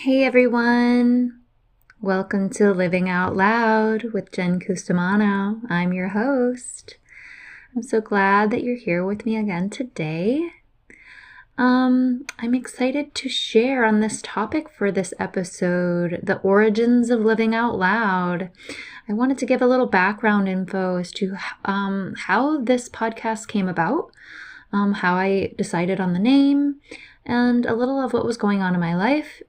Hey everyone! Welcome to Living Out Loud with Jen Cusumano. I'm your host. I'm so glad that you're here with me again today. I'm excited to share on this topic for this episode, the origins of living out loud. I wanted to give a little background info as to how this podcast came about, how I decided on the name, and a little of what was going on in my life.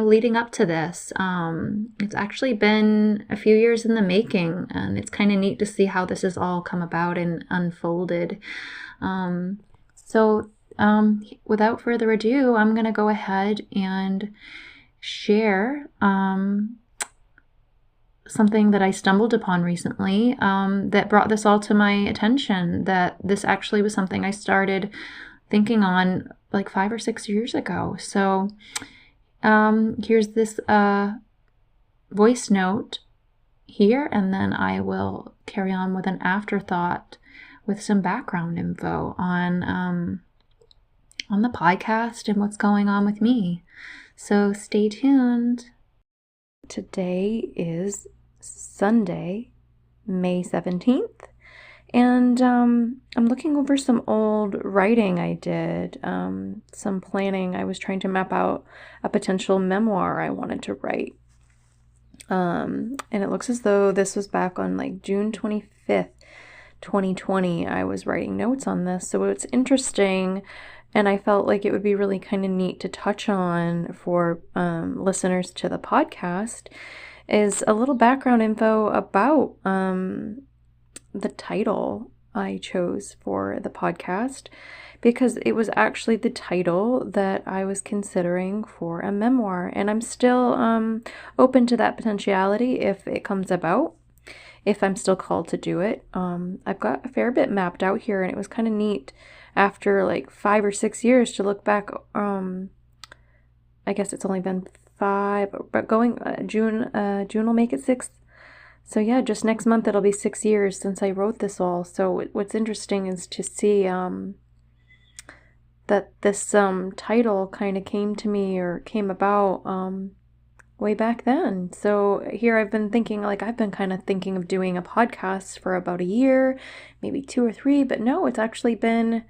Leading up to this, it's actually been a few years in the making, and it's kind of neat to see how this has all come about and unfolded. Without further ado, I'm going to go ahead and share something that I stumbled upon recently that brought this all to my attention, that this actually was something I started thinking on like 5 or 6 years ago. So here's this voice note here, and then I will carry on with an afterthought with some background info on the podcast and what's going on with me. So stay tuned. Today is Sunday, May 17th. And I'm looking over some old writing I did, some planning. I was trying to map out a potential memoir I wanted to write. And it looks as though this was back on like June 25th, 2020. I was writing notes on this. So it's interesting. And I felt like it would be really kind of neat to touch on for listeners to the podcast is a little background info about the title I chose for the podcast, because it was actually the title that I was considering for a memoir, and I'm still open to that potentiality if it comes about, if I'm still called to do it. I've got a fair bit mapped out here, and it was kind of neat after like 5 or 6 years to look back. I guess it's only been 5, but going June will make it 6. So yeah, just next month it'll be 6 years since I wrote this all. So what's interesting is to see that this title kind of came to me, or came about way back then. So here I've been kind of thinking of doing a podcast for about a year, maybe 2 or 3, but no, it's actually been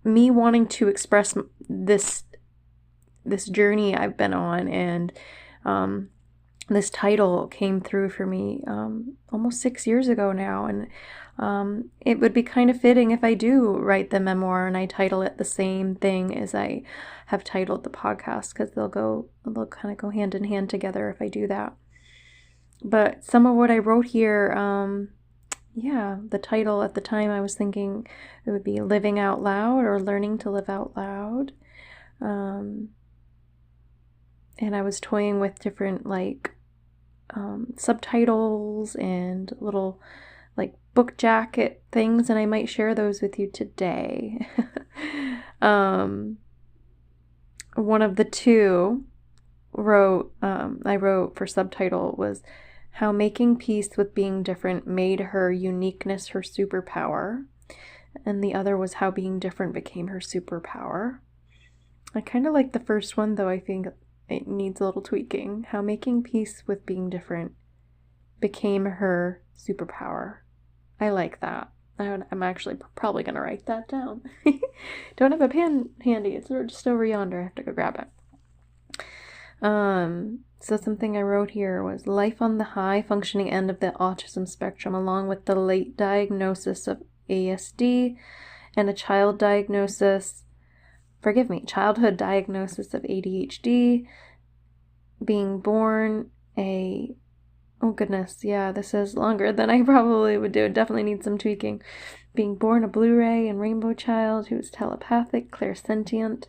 me wanting to express this journey I've been on, and this title came through for me almost 6 years ago now, and it would be kind of fitting if I do write the memoir and I title it the same thing as I have titled the podcast, because they'll kind of go hand in hand together if I do that. But some of what I wrote here, the title at the time I was thinking it would be Living Out Loud, or Learning to Live Out Loud. And I was toying with different subtitles and little book jacket things, and I might share those with you today. One of the two I wrote for subtitle was How Making Peace with Being Different Made Her Uniqueness Her Superpower, and the other was How Being Different Became Her Superpower. I kind of like the first one, though I think it needs a little tweaking. How Making Peace with Being Different Became Her Superpower. I like that. I'm actually probably going to write that down. Don't have a pen handy. It's just over yonder. I have to go grab it. So something I wrote here was life on the high functioning end of the autism spectrum, along with the late diagnosis of ASD and a childhood diagnosis of ADHD, being born oh goodness, yeah, this is longer than I probably would do. It definitely needs some tweaking. Being born a Blu-ray and rainbow child who is telepathic, clairsentient,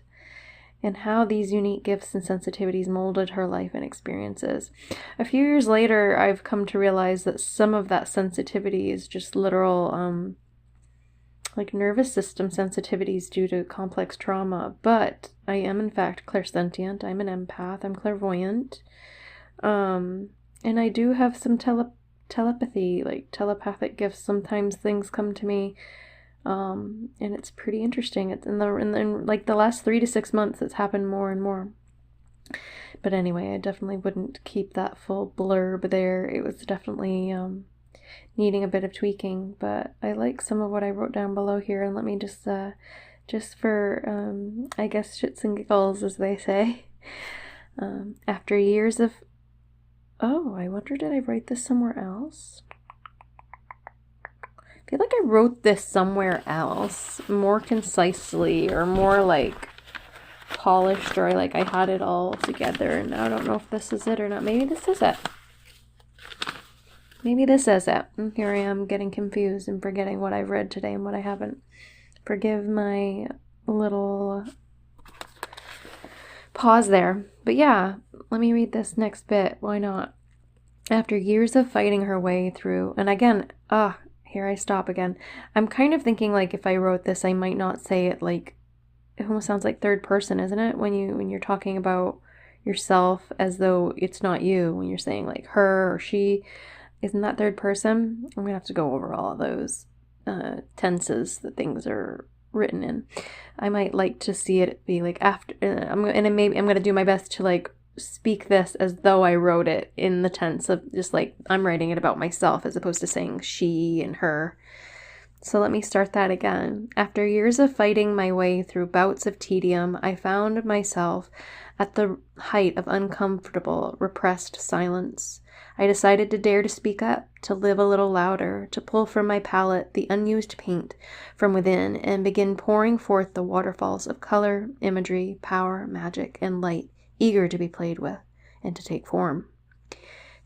and how these unique gifts and sensitivities molded her life and experiences. A few years later, I've come to realize that some of that sensitivity is just literal nervous system sensitivities due to complex trauma, but I am in fact clairsentient. I'm an empath. I'm clairvoyant. And I do have some telepathy, telepathic gifts. Sometimes things come to me And it's pretty interesting. It's in like the last 3 to 6 months, it's happened more and more. But anyway, I definitely wouldn't keep that full blurb there. It was definitely needing a bit of tweaking, but I like some of what I wrote down below here, and let me just for, I guess, shits and giggles, as they say. After years of, oh, I wonder, did I write this somewhere else? I feel like I wrote this somewhere else, more concisely, or more like polished, or like I had it all together, and I don't know if this is it or not. Maybe this is it. Maybe this is it. And here I am getting confused and forgetting what I've read today and what I haven't. Forgive my little pause there. But yeah, let me read this next bit. Why not? After years of fighting her way through, and again, here I stop again. I'm kind of thinking like if I wrote this, I might not say it like, it almost sounds like third person, isn't it? When you're talking about yourself as though it's not you, when you're saying like her or she, isn't that third person? I'm gonna have to go over all of those tenses that things are written in. I might like to see it be like after, I'm gonna do my best to like speak this as though I wrote it in the tense of just like I'm writing it about myself, as opposed to saying she and her. So let me start that again. After years of fighting my way through bouts of tedium, I found myself at the height of uncomfortable, repressed silence. I decided to dare to speak up, to live a little louder, to pull from my palette the unused paint from within and begin pouring forth the waterfalls of color, imagery, power, magic, and light, eager to be played with and to take form.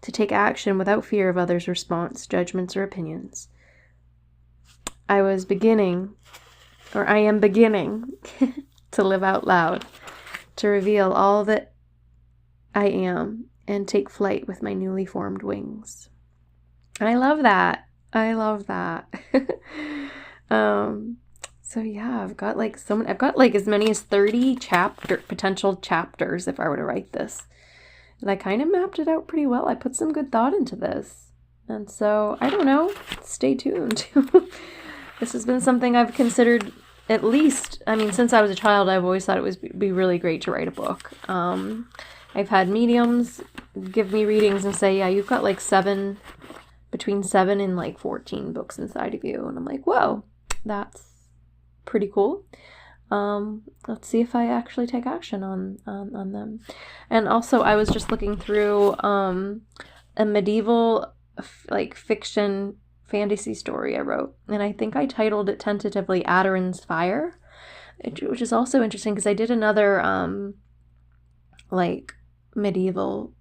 To take action without fear of others' response, judgments, or opinions. I am beginning to live out loud, to reveal all that I am and take flight with my newly formed wings. I love that. So yeah, I've got like as many as 30 potential chapters if I were to write this. And I kind of mapped it out pretty well. I put some good thought into this. And so, I don't know, stay tuned. This has been something I've considered, at least, since I was a child, I've always thought it would be really great to write a book. I've had mediums give me readings and say, yeah, you've got like between 7 and like 14 books inside of you. And I'm like, whoa, that's pretty cool. Let's see if I actually take action on them. And also, I was just looking through a medieval like fiction fantasy story I wrote, and I think I titled it tentatively Adarin's Fire, which is also interesting because I did another like medieval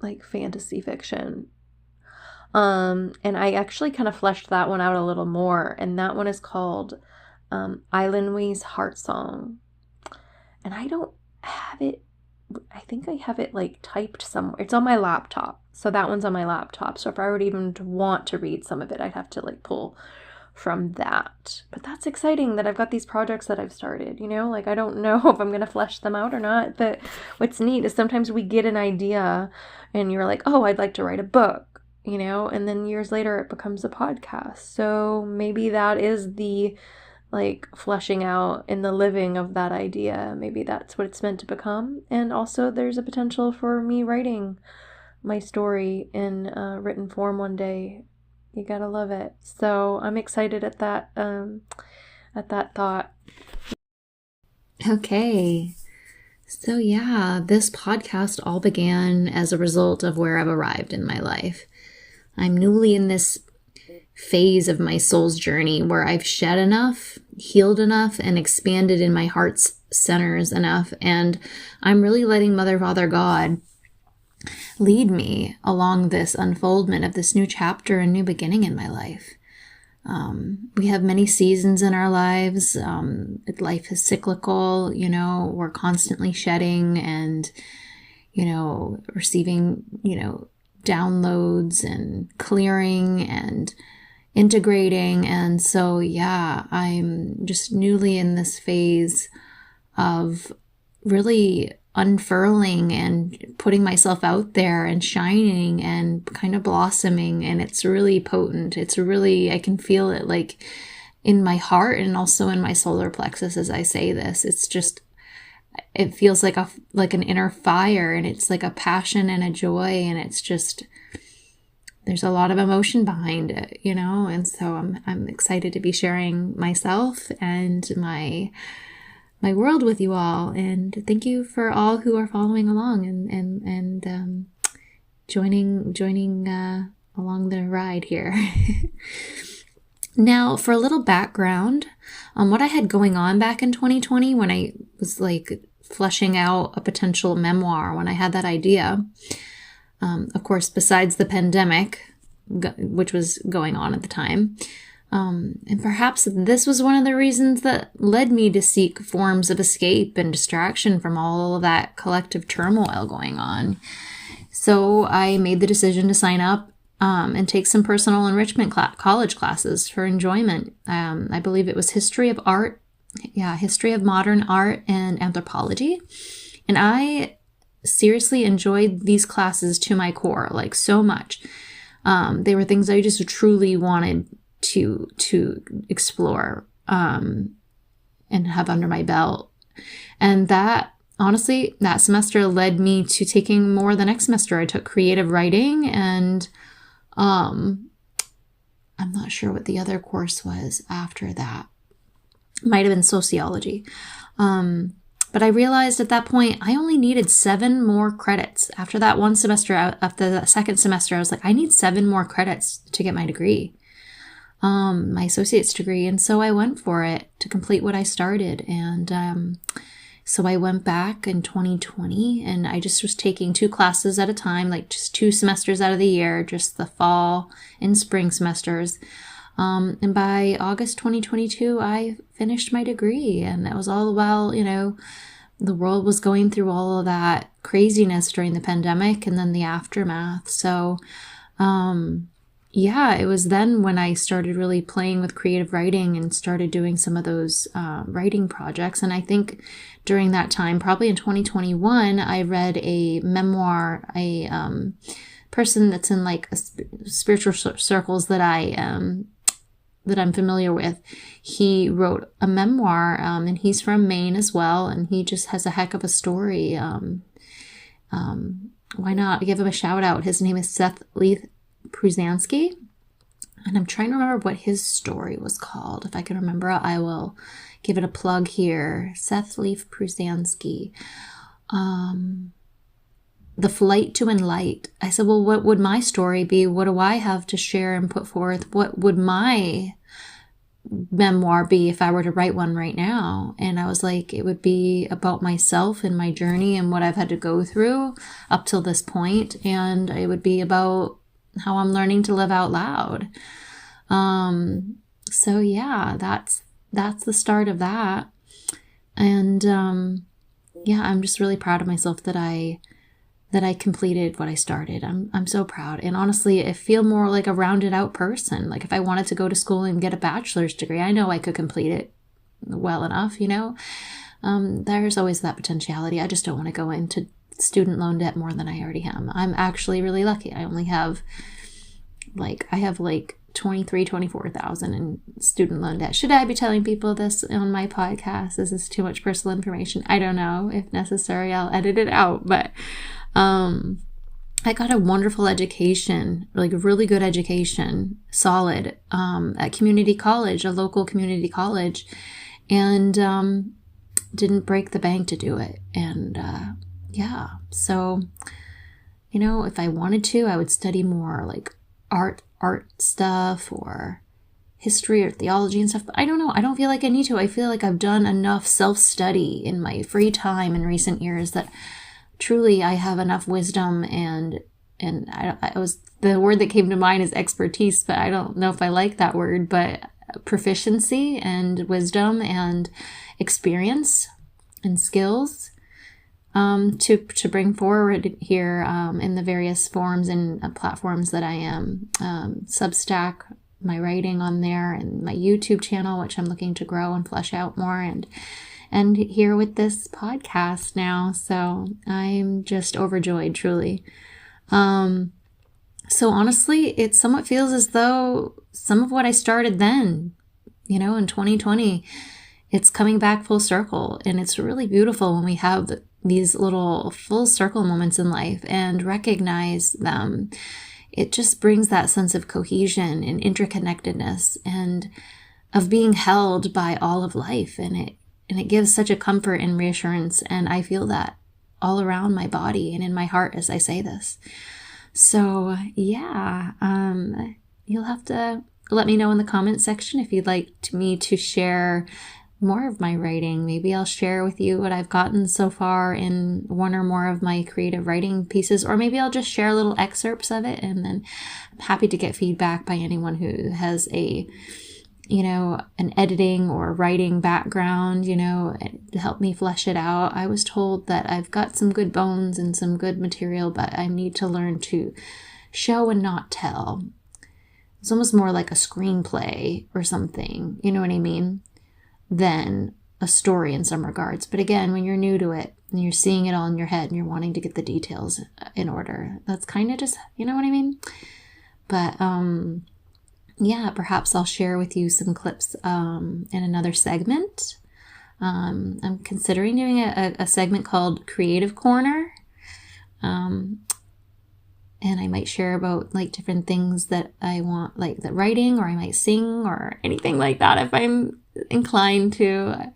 like fantasy fiction, and I actually kind of fleshed that one out a little more, and that one is called Icontinue's Heart Song, and I don't have it. I think I have it like typed somewhere. It's on my laptop. So that one's on my laptop. So if I were to even want to read some of it, I'd have to like pull from that. But that's exciting that I've got these projects that I've started, like I don't know if I'm going to flesh them out or not. But what's neat is sometimes we get an idea and you're like, oh, I'd like to write a book, and then years later it becomes a podcast. So maybe that is the like fleshing out in the living of that idea. Maybe that's what it's meant to become. And also there's a potential for me writing my story in written form one day. You gotta love it. So I'm excited at that thought. Okay. So yeah, this podcast all began as a result of where I've arrived in my life. I'm newly in this phase of my soul's journey where I've shed enough, healed enough, and expanded in my heart's centers enough. And I'm really letting Mother, Father, God lead me along this unfoldment of this new chapter and new beginning in my life. We have many seasons in our lives. Life is cyclical, we're constantly shedding and, receiving, downloads and clearing and integrating. And so, yeah, I'm just newly in this phase of really unfurling and putting myself out there and shining and kind of blossoming. And it's really potent. I can feel it like in my heart and also in my solar plexus as I say this. It's just, it feels like an inner fire, and it's like a passion and a joy, and it's just, there's a lot of emotion behind it, and so I'm excited to be sharing myself and my world with you all. And thank you for all who are following along and joining along the ride here. Now, for a little background on what I had going on back in 2020 when I was like fleshing out a potential memoir, when I had that idea. Of course, besides the pandemic, which was going on at the time. And perhaps this was one of the reasons that led me to seek forms of escape and distraction from all of that collective turmoil going on. So I made the decision to sign up and take some personal enrichment college classes for enjoyment. I believe it was history of modern art and anthropology. And I seriously enjoyed these classes to my core, like so much. They were things I just truly wanted to explore and have under my belt. And that, honestly, that semester led me to taking more the next semester. I took creative writing, and I'm not sure what the other course was after that. Might have been sociology. But I realized at that point, I only needed 7 more credits. After that one semester, after the second semester, I was like, I need 7 more credits to get my degree, my associate's degree. And so I went for it to complete what I started. And so I went back in 2020, and I just was taking 2 classes at a time, like just 2 semesters out of the year, just the fall and spring semesters. And by August 2022, I finished my degree, and that was all while, the world was going through all of that craziness during the pandemic and then the aftermath. So, it was then when I started really playing with creative writing and started doing some of those writing projects. And I think during that time, probably in 2021, I read a memoir, a person that's in like spiritual circles that I'm familiar with. He wrote a memoir, and he's from Maine as well, and he just has a heck of a story. Why not give him a shout out? His name is Seth Leith Pruzansky, and I'm trying to remember what his story was called. If I can remember, I will give it a plug here. Seth Leith Pruzansky. The Flight to Enlight. I said, well, what would my story be? What do I have to share and put forth? What would my memoir be if I were to write one right now? And I was like, it would be about myself and my journey and what I've had to go through up till this point. And it would be about how I'm learning to live out loud. So yeah, that's the start of that. And I'm just really proud of myself that I completed what I started. I'm so proud. And honestly, I feel more like a rounded out person. Like if I wanted to go to school and get a bachelor's degree, I know I could complete it well enough, There's always that potentiality. I just don't want to go into student loan debt more than I already am. I'm actually really lucky. I only have like 24,000 in student loan debt. Should I be telling people this on my podcast? Is this too much personal information? I don't know. If necessary, I'll edit it out. But I got a wonderful education, like a really good education, solid, at community college, a local community college, and didn't break the bank to do it. And so, if I wanted to, I would study more like art stuff or history or theology and stuff. But I don't know. I don't feel like I need to. I feel like I've done enough self-study in my free time in recent years that truly I have enough wisdom and the word that came to mind is expertise, but I don't know if I like that word, but proficiency and wisdom and experience and skills to bring forward here in the various forms and platforms that I am. Substack, my writing on there, and my YouTube channel, which I'm looking to grow and flesh out more, and here with this podcast now. So I'm just overjoyed, truly. So honestly, it somewhat feels as though some of what I started then in 2020, it's coming back full circle. And it's really beautiful when we have these little full circle moments in life and recognize them. It just brings that sense of cohesion and interconnectedness and of being held by all of life. And it gives such a comfort and reassurance. And I feel that all around my body and in my heart as I say this. So yeah, you'll have to let me know in the comment section if you'd like me to share more of my writing. Maybe I'll share with you what I've gotten so far in one or more of my creative writing pieces, or maybe I'll just share little excerpts of it. And then I'm happy to get feedback by anyone who has an editing or writing background, to help me flesh it out. I was told that I've got some good bones and some good material, but I need to learn to show and not tell. It's almost more like a screenplay or something, you know what I mean, than a story in some regards. But again, when you're new to it and you're seeing it all in your head and you're wanting to get the details in order, that's kind of just, you know what I mean? But, yeah, perhaps I'll share with you some clips in another segment. I'm considering doing a segment called Creative Corner. And I might share about like different things that I want, like the writing, or I might sing or anything like that if I'm inclined to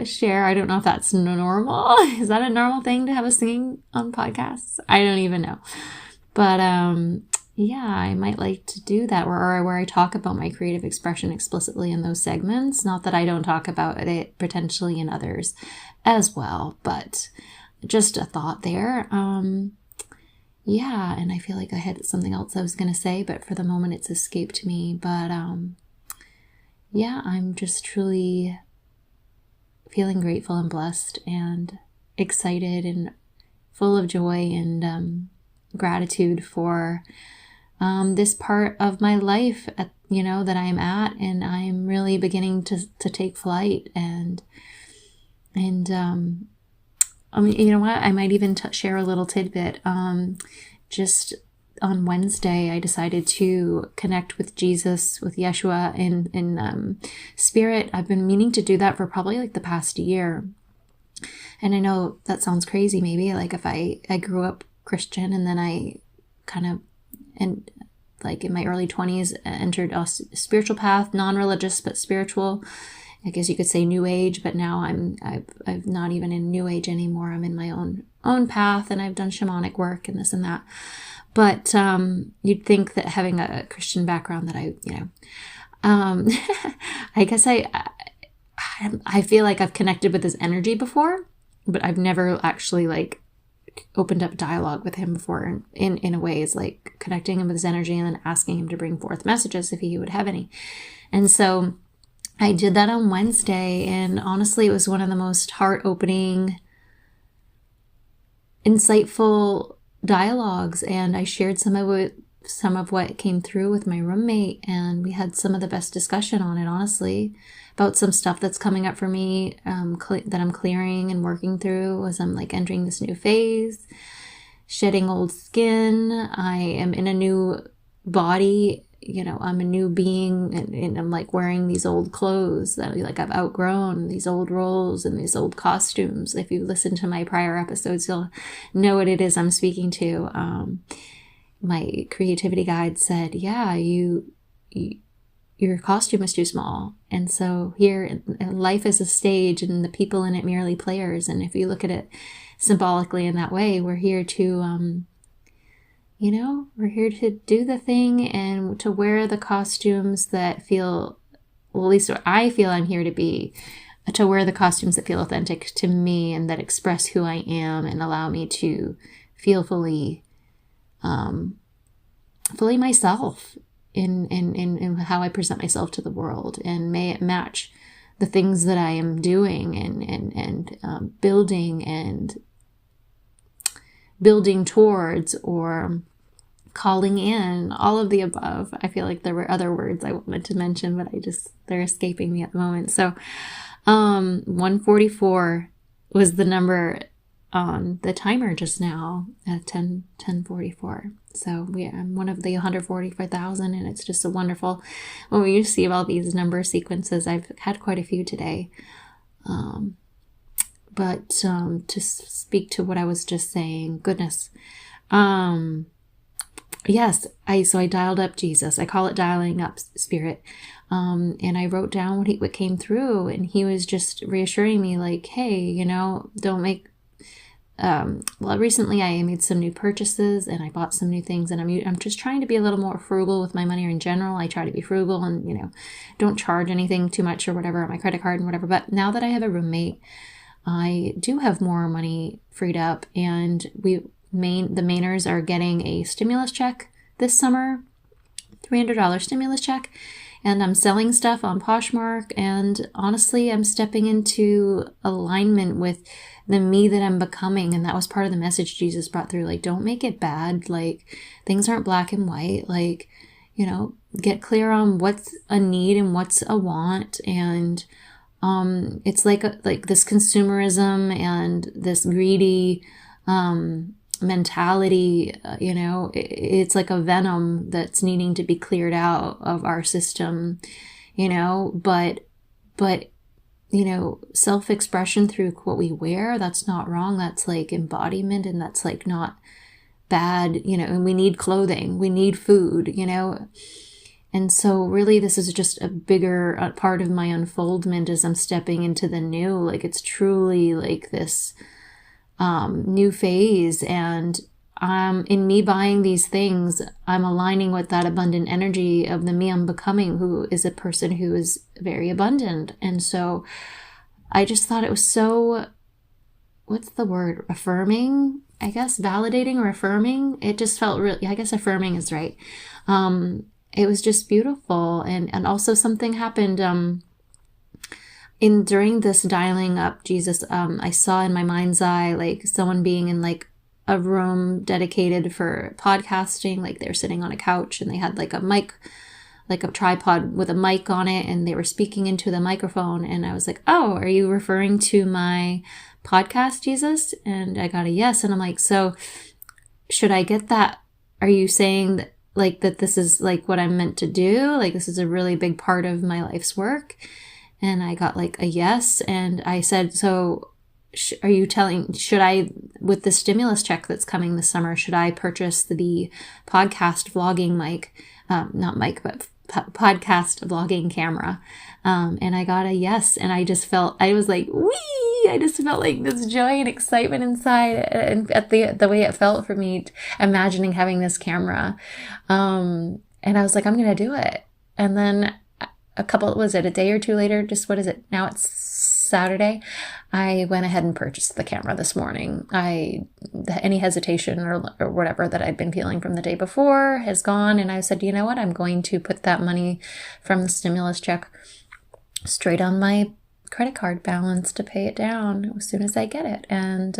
share. I don't know if that's normal. Is that a normal thing to have a singing on podcasts? I don't even know. But yeah, I might like to do that where I talk about my creative expression explicitly in those segments. Not that I don't talk about it potentially in others as well, but just a thought there. Yeah, and I feel like I had something else I was going to say, but for the moment it's escaped me. But yeah, I'm just truly feeling grateful and blessed and excited and full of joy and gratitude for this part of my life, that I'm at, and I'm really beginning to take flight. And you know what? I might even share a little tidbit. Just on Wednesday, I decided to connect with Jesus, with Yeshua in spirit. I've been meaning to do that for probably like the past year. And I know that sounds crazy, maybe, like if I grew up Christian and then I kind of, and like in my early 20s, entered a spiritual path, non-religious, but spiritual. I guess you could say new age, but now I'm not even in new age anymore. I'm in my own path, and I've done shamanic work and this and that. But you'd think that having a Christian background that I guess I feel like I've connected with his energy before, but I've never actually like opened up dialogue with him before in a way is like connecting him with his energy and then asking him to bring forth messages if he would have any. And so I did that on Wednesday, and honestly, it was one of the most heart-opening, insightful dialogues, and I shared some of what came through with my roommate, and we had some of the best discussion on it, honestly, about some stuff that's coming up for me that I'm clearing and working through as I'm like entering this new phase, shedding old skin. I am in a new body. I'm a new being, and I'm like wearing these old clothes that like I've outgrown, these old roles and these old costumes. If you listen to my prior episodes, you'll know what it is I'm speaking to. My creativity guide said, yeah, your costume is too small. And so here, life is a stage and the people in it merely players. And if you look at it symbolically in that way, we're here to, we're here to do the thing and to wear the costumes that feel, well, at least what I feel I'm here to wear the costumes that feel authentic to me and that express who I am and allow me to feel fully myself in how I present myself to the world, and may it match the things that I am doing and building towards or calling in, all of the above. I feel like there were other words I wanted to mention, but they're escaping me at the moment. So 144 was the number on the timer just now at 10:44. So I'm one of the 144,000, and it's just a wonderful, when we receive all these number sequences. I've had quite a few today. But to speak to what I was just saying, goodness. Yes, so I dialed up Jesus. I call it dialing up spirit. And I wrote down what came through, and he was just reassuring me, like, hey, don't make, well, recently I made some new purchases and I bought some new things, and I'm just trying to be a little more frugal with my money in general. I try to be frugal and, don't charge anything too much or whatever on my credit card and whatever. But now that I have a roommate, I do have more money freed up, and the Mainers are getting a stimulus check this summer, $300 stimulus check, and I'm selling stuff on Poshmark, and honestly, I'm stepping into alignment with the me that I'm becoming, and that was part of the message Jesus brought through, like, don't make it bad, like, things aren't black and white, like, get clear on what's a need and what's a want, and it's like this consumerism and this greedy mentality, it's like a venom that's needing to be cleared out of our system, but self-expression through what we wear, that's not wrong. That's like embodiment, and that's like not bad, and we need clothing, we need food, And so really this is just a bigger part of my unfoldment as I'm stepping into the new. Like, it's truly like this new phase, and in me buying these things, I'm aligning with that abundant energy of the me I'm becoming, who is a person who is very abundant. And so I just thought it was so, what's the word, affirming, I guess, validating or affirming. It just felt really, I guess affirming is right. It was just beautiful. And also something happened during this dialing up Jesus. I saw in my mind's eye, like, someone being in like a room dedicated for podcasting. Like, they're sitting on a couch and they had like a mic, like a tripod with a mic on it, and they were speaking into the microphone. And I was like, oh, are you referring to my podcast, Jesus? And I got a yes. And I'm like, so should I get that? Are you saying that, like, that this is like what I'm meant to do? Like, this is a really big part of my life's work? And I got like a yes. And I said, so are you should I, with the stimulus check that's coming this summer, should I purchase the podcast vlogging mic, not mic, but podcast vlogging camera? And I got a yes. And I just felt, I was like, wee! I just felt like this joy and excitement inside, and at the way it felt for me, imagining having this camera. And I was like, I'm going to do it. And then a day or two later, just what is it? Now it's Saturday. I went ahead and purchased the camera this morning. Any hesitation or whatever that I'd been feeling from the day before has gone. And I said, you know what? I'm going to put that money from the stimulus check straight on my credit card balance to pay it down as soon as I get it. And,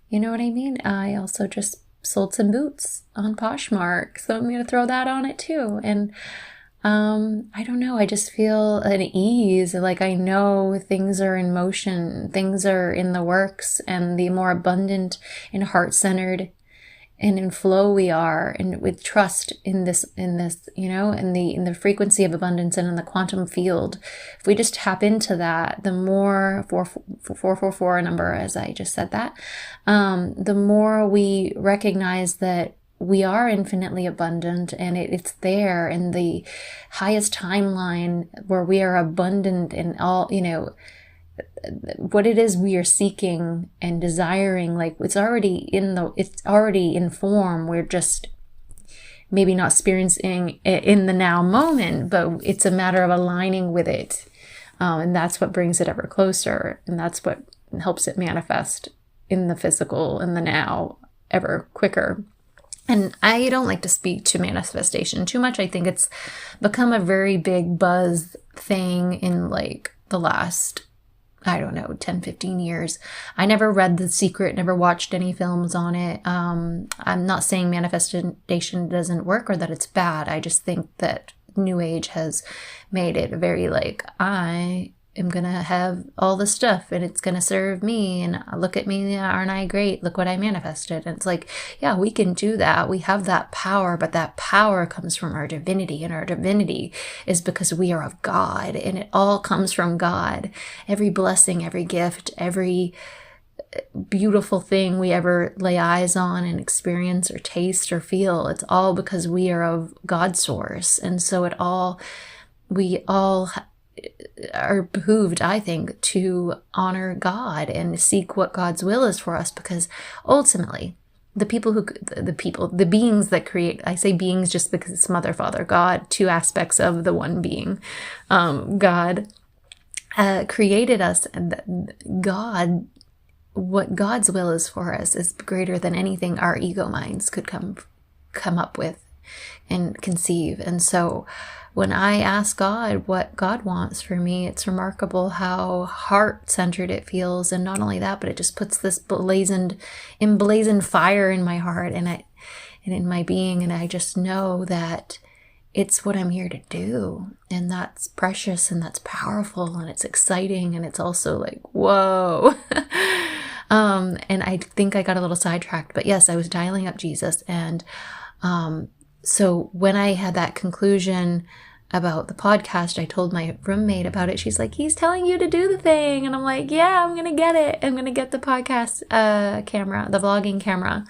you know what I mean? I also just sold some boots on Poshmark, so I'm going to throw that on it too. And I don't know, I just feel an ease, like I know things are in motion, things are in the works, and the more abundant and heart-centered and in flow we are, and with trust in this, in the frequency of abundance and in the quantum field, if we just tap into that, the more 444 number, as I just said that, the more we recognize that we are infinitely abundant, and it's there in the highest timeline where we are abundant in all, what it is we are seeking and desiring. Like, it's already in form. We're just maybe not experiencing it in the now moment, but it's a matter of aligning with it. And that's what brings it ever closer. And that's what helps it manifest in the physical, in the now, ever quicker. And I don't like to speak to manifestation too much. I think it's become a very big buzz thing in like the last, 10, 15 years. I never read The Secret, never watched any films on it. I'm not saying manifestation doesn't work or that it's bad. I just think that New Age has made it very like, I am going to have all the stuff and it's going to serve me. And look at me, aren't I great? Look what I manifested. And it's like, yeah, we can do that. We have that power, but that power comes from our divinity. And our divinity is because we are of God, and it all comes from God. Every blessing, every gift, every beautiful thing we ever lay eyes on and experience or taste or feel, it's all because we are of God's source. And so we all are behooved, I think, to honor God and seek what God's will is for us, because ultimately the beings that create, I say beings just because it's Mother, Father, God, two aspects of the one being, God created us, and what God's will is for us is greater than anything our ego minds could come up with and conceive. And so when I ask God what God wants for me, it's remarkable how heart-centered it feels. And not only that, but it just puts this emblazoned fire in my heart and in my being. And I just know that it's what I'm here to do. And that's precious, and that's powerful, and it's exciting, and it's also like, whoa. And I think I got a little sidetracked, but yes, I was dialing up Jesus. And so when I had that conclusion about the podcast, I told my roommate about it. She's like, he's telling you to do the thing. And I'm like, yeah, I'm going to get it. I'm going to get the podcast camera, the vlogging camera,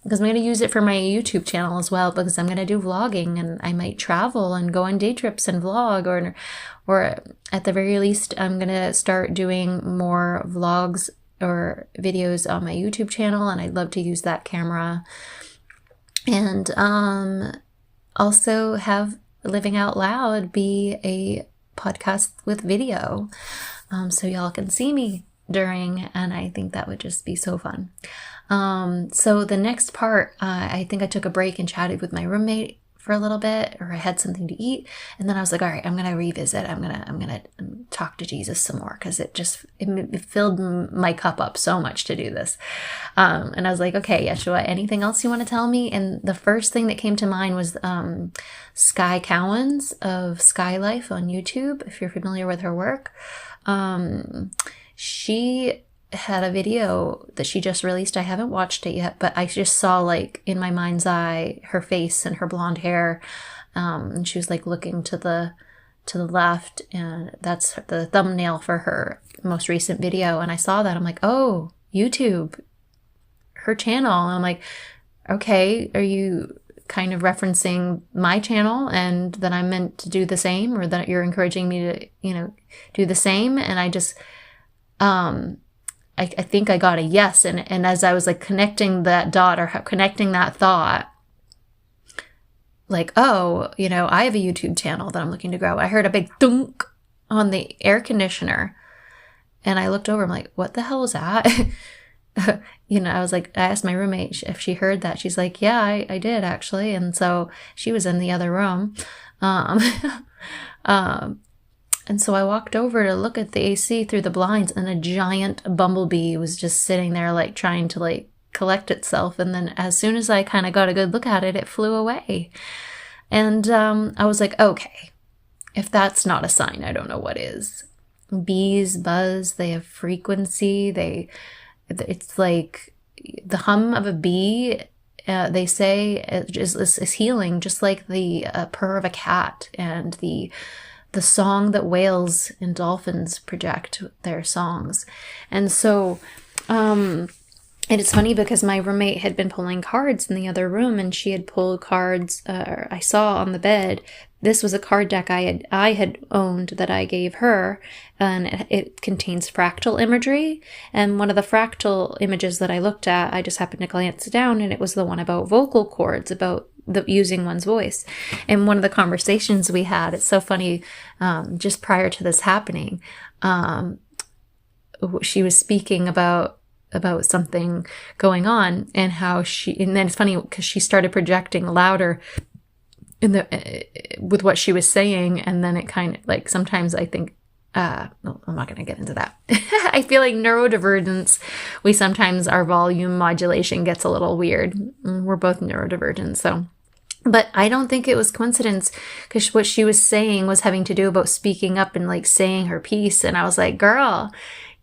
because I'm going to use it for my YouTube channel as well, because I'm going to do vlogging, and I might travel and go on day trips and vlog, or at the very least, I'm going to start doing more vlogs or videos on my YouTube channel, and I'd love to use that camera. And also have Living Out Loud be a podcast with video, so y'all can see me during, and I think that would just be so fun. So the next part, I think I took a break and chatted with my roommate for a little bit, or I had something to eat, and then I was like, all right, I'm gonna revisit. I'm gonna talk to Jesus some more, because it filled my cup up so much to do this. And I was like, okay, Yeshua, anything else you want to tell me? And the first thing that came to mind was Sky Cowens of Sky Life on YouTube, if you're familiar with her work. She had a video that she just released. I haven't watched it yet, but I just saw, like, in my mind's eye, her face and her blonde hair. And she was like looking to the left, and that's the thumbnail for her most recent video. And I saw that. I'm like, oh, YouTube, her channel. And I'm like, okay, are you kind of referencing my channel and that I'm meant to do the same, or that you're encouraging me to, do the same? And I just, I think I got a yes. And as I was like connecting that dot, or connecting that thought, like, oh, I have a YouTube channel that I'm looking to grow. I heard a big thunk on the air conditioner, and I looked over. I'm like, what the hell is that? I was like, I asked my roommate if she heard that. She's like, yeah, I did actually. And so she was in the other room. And so I walked over to look at the AC through the blinds, and a giant bumblebee was just sitting there, like, trying to, like, collect itself. And then as soon as I kind of got a good look at it, it flew away. And I was like, okay, if that's not a sign, I don't know what is. Bees buzz, they have frequency, it's like the hum of a bee, they say, is healing, just like the purr of a cat, and the song that whales and dolphins project their songs. And so, and it's funny because my roommate had been pulling cards in the other room, and she had pulled cards I saw on the bed. This was a card deck I had owned that I gave her, and it contains fractal imagery. And one of the fractal images that I looked at, I just happened to glance down, and it was the one about vocal cords, about using one's voice. And one of the conversations we had, it's so funny, just prior to this happening, she was speaking about something going on, and how and then it's funny because she started projecting louder with what she was saying, and then it kind of, like, sometimes I think, no, I'm not going to get into that. I feel like neurodivergence, sometimes our volume modulation gets a little weird. We're both neurodivergent, so But I don't think it was coincidence, because what she was saying was having to do about speaking up and like saying her piece. And I was like, girl,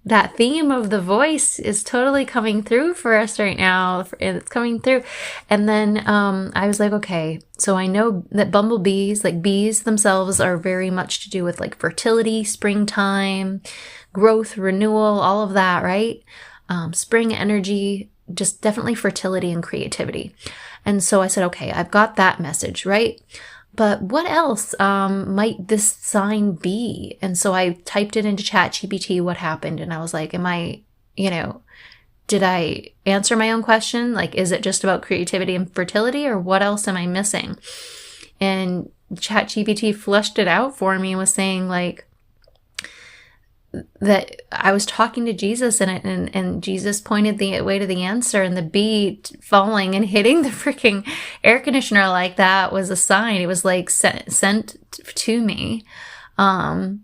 that theme of the voice is totally coming through for us right now. And it's coming through. And then I was like, okay, so I know that bumblebees, like bees themselves, are very much to do with like fertility, springtime, growth, renewal, all of that, right? Spring energy, just definitely fertility and creativity. And so I said, okay, I've got that message, right? But what else might this sign be? And so I typed it into ChatGPT, what happened? And I was like, did I answer my own question? Like, is it just about creativity and fertility, or what else am I missing? And ChatGPT flushed it out for me and was saying like, that I was talking to Jesus, and Jesus pointed the way to the answer, and the bee falling and hitting the freaking air conditioner like that was a sign. It was like sent to me. And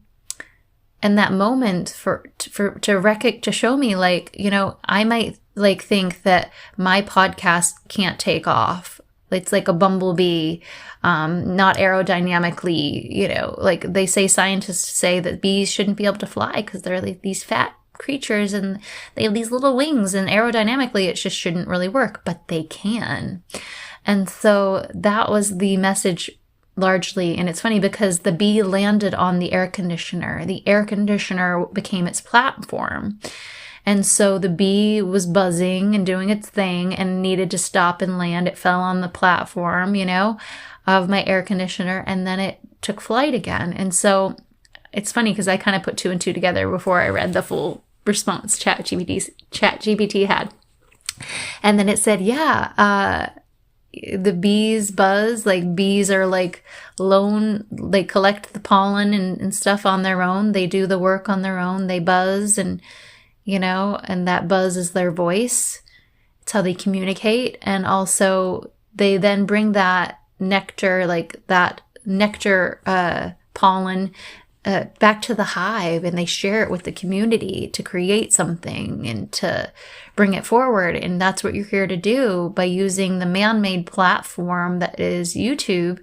that moment to show me like, I might like think that my podcast can't take off. It's like a bumblebee, not aerodynamically, like they say, scientists say that bees shouldn't be able to fly because they're like these fat creatures and they have these little wings, and aerodynamically it just shouldn't really work, but they can. And so that was the message largely. And it's funny because the bee landed on the air conditioner. The air conditioner became its platform. And so the bee was buzzing and doing its thing and needed to stop and land. It fell on the platform, of my air conditioner, and then it took flight again. And so it's funny because I kind of put two and two together before I read the full response ChatGPT had. And then it said, the bees buzz, like bees are like they collect the pollen and stuff on their own. They do the work on their own. They buzz and that buzz is their voice. It's how they communicate. And also they then bring that nectar, pollen, back to the hive, and they share it with the community to create something and to bring it forward. And that's what you're here to do by using the man-made platform that is YouTube,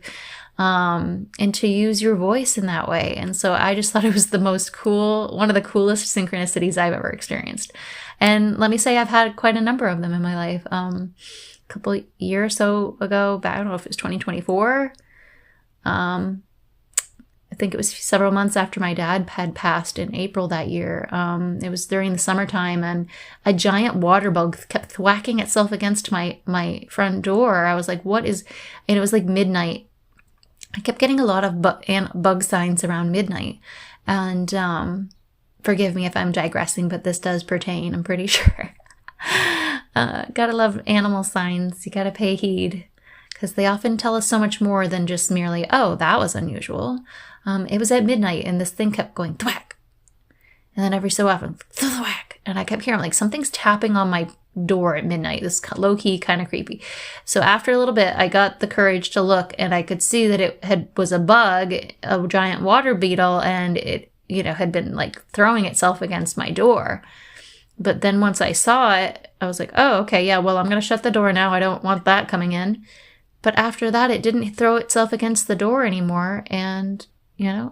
and to use your voice in that way. And so I just thought it was one of the coolest synchronicities I've ever experienced. And let me say, I've had quite a number of them in my life. A couple years or so ago, I don't know if it was 2024. I think it was several months after my dad had passed in April that year. It was during the summertime, and a giant water bug kept thwacking itself against my front door. I was like, and it was like midnight. I kept getting a lot of bug signs around midnight. And forgive me if I'm digressing, but this does pertain, I'm pretty sure. Gotta love animal signs. You gotta pay heed, because they often tell us so much more than just merely, oh, that was unusual. It was at midnight, and this thing kept going thwack. And then every so often, thwack. And I kept hearing like something's tapping on my door at midnight. This low-key, kind of creepy. So after a little bit, I got the courage to look, and I could see that it was a bug, a giant water beetle, and it, had been like throwing itself against my door. But then once I saw it, I was like, oh, okay, yeah, well, I'm going to shut the door now. I don't want that coming in. But after that, it didn't throw itself against the door anymore. And,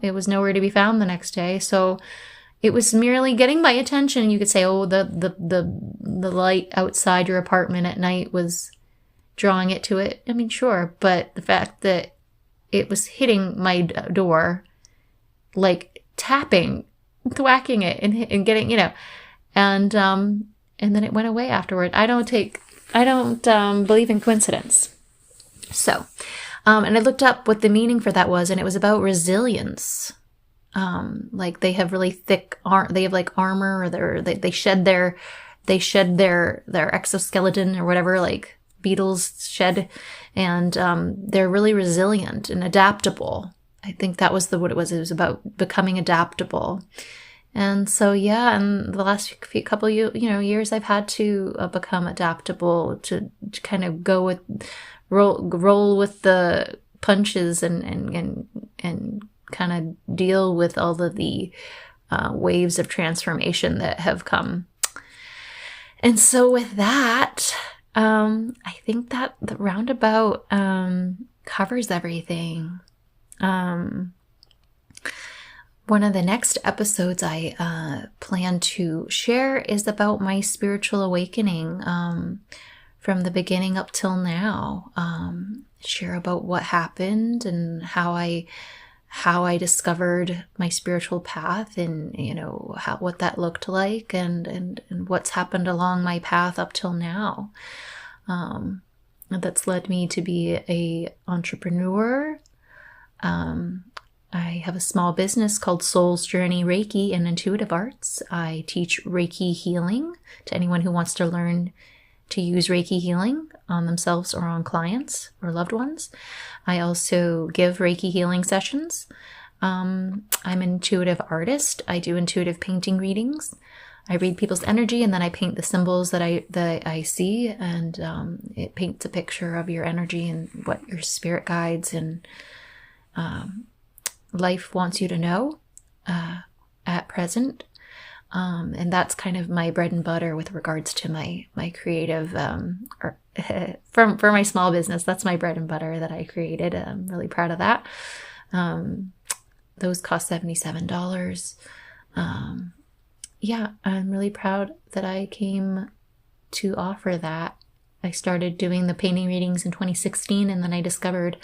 it was nowhere to be found the next day. So it was merely getting my attention. You could say, oh, the light outside your apartment at night was drawing it to it. I mean, sure. But the fact that it was hitting my door, like tapping, thwacking it and getting, and then it went away afterward. I don't believe in coincidence. So, and I looked up what the meaning for that was, and it was about resilience. Like they have really thick they have like armor, or they shed their exoskeleton or whatever, like beetles shed, and they're really resilient and adaptable. I think that was what it was. It was about becoming adaptable. And so, yeah, in the last couple years, I've had to become adaptable to kind of go with roll with the punches and kind of deal with all of the waves of transformation that have come. And so with that, I think that the roundabout covers everything. One of the next episodes I plan to share is about my spiritual awakening from the beginning up till now. Share about what happened and how I discovered my spiritual path, and what that looked like, and what's happened along my path up till now. That's led me to be a entrepreneur. I have a small business called Soul's Journey Reiki and Intuitive Arts. I teach Reiki healing to anyone who wants to learn to use Reiki healing on themselves or on clients or loved ones. I also give Reiki healing sessions. I'm an intuitive artist. I do intuitive painting readings. I read people's energy, and then I paint the symbols that I see, and it paints a picture of your energy and what your spirit guides and life wants you to know at present. And that's kind of my bread and butter with regards to my creative, for my small business. That's my bread and butter that I created. I'm really proud of that. Those cost $77. Yeah, I'm really proud that I came to offer that. I started doing the painting readings in 2016, and then I discovered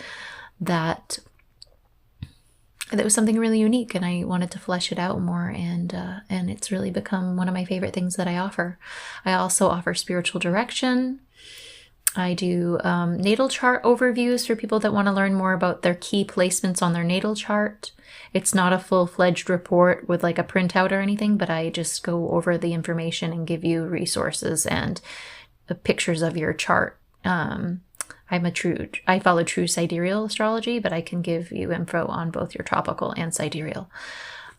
that was something really unique, and I wanted to flesh it out more, and it's really become one of my favorite things that I offer. I also offer spiritual direction. I do natal chart overviews for people that want to learn more about their key placements on their natal chart. It's not a full-fledged report with like a printout or anything, but I just go over the information and give you resources and pictures of your chart. I follow true sidereal astrology, but I can give you info on both your tropical and sidereal.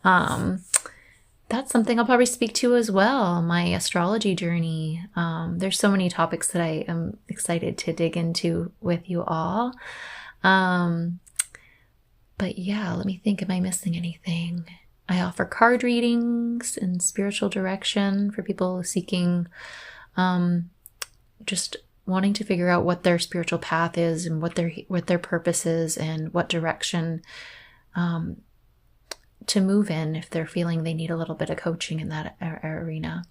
That's something I'll probably speak to as well, my astrology journey. There's so many topics that I am excited to dig into with you all. But yeah, let me think, am I missing anything? I offer card readings and spiritual direction for people seeking just wanting to figure out what their spiritual path is and what their purpose is and what direction to move in if they're feeling they need a little bit of coaching in that arena.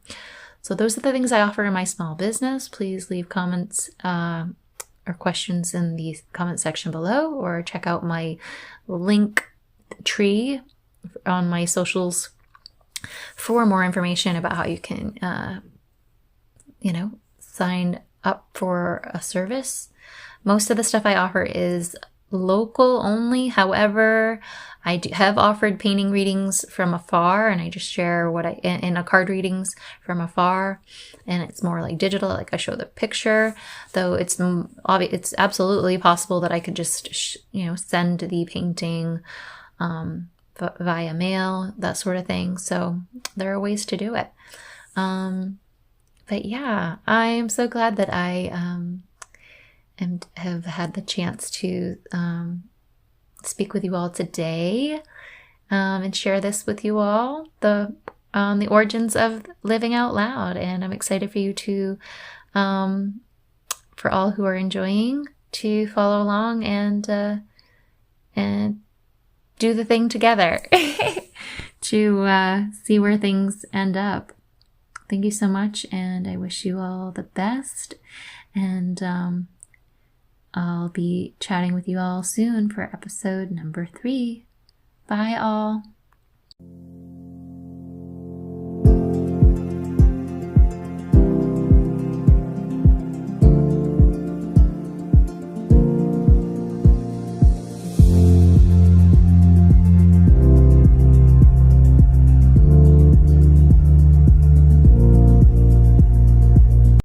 So those are the things I offer in my small business. Please leave comments or questions in the comment section below, or check out my link tree on my socials for more information about how you can, sign up for a service. Most of the stuff I offer is local only. However, I have offered painting readings from afar, and I just share what in a card readings from afar, and it's more like digital, like I show the picture, though it's absolutely possible that I could just send the painting via mail, that sort of thing. So there are ways to do it. But yeah, I am so glad that I have had the chance to speak with you all today and share this with you all, the origins of living out loud. And I'm excited for you to, for all who are enjoying, to follow along and do the thing together to see where things end up. Thank you so much, and I wish you all the best. And I'll be chatting with you all soon for episode number 3. Bye all.